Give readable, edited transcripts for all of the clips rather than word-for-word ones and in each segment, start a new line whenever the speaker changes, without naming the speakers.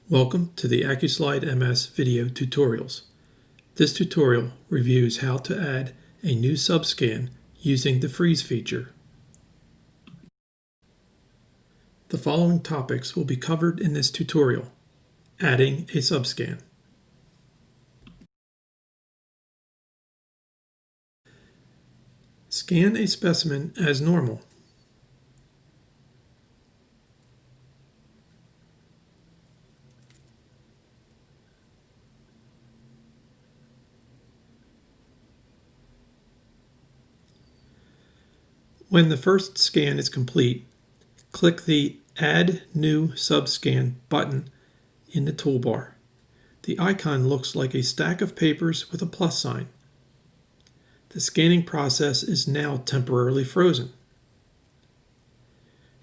Welcome to the ACCU-SLIDE-MS video tutorials. This tutorial reviews how to add a new subscan using the freeze feature. The following topics will be covered in this tutorial. Adding a subscan. Scan a specimen as normal. When the first scan is complete, click the Add New Subscan button in the toolbar. The icon looks like a stack of papers with a plus sign. The scanning process is now temporarily frozen.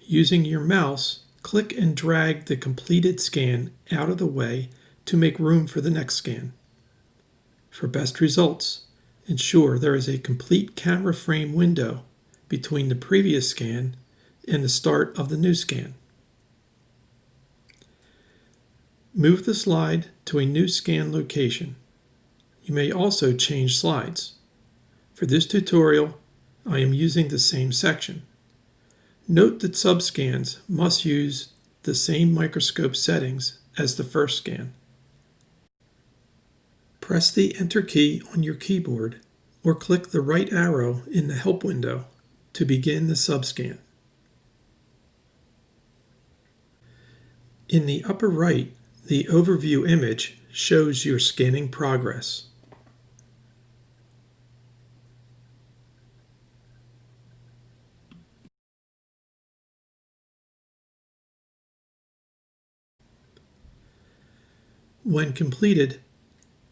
Using your mouse, click and drag the completed scan out of the way to make room for the next scan. For best results, ensure there is a complete camera frame window between the previous scan and the start of the new scan. Move the slide to a new scan location. You may also change slides. For this tutorial, I am using the same section. Note that subscans must use the same microscope settings as the first scan. Press the Enter key on your keyboard or click the right arrow in the Help window to begin the subscan. In the upper right, the overview image shows your scanning progress. When completed,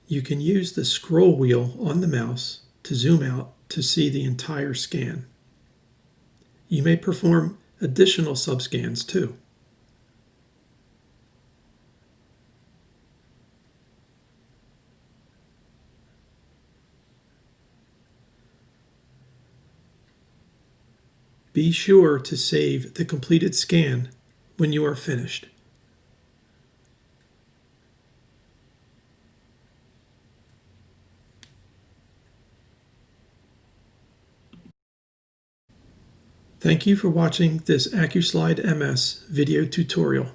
you can use the scroll wheel on the mouse to zoom out to see the entire scan. You may perform additional subscans too. Be sure to save the completed scan when you are finished. Thank you for watching this ACCU-SLIDE-MS video tutorial.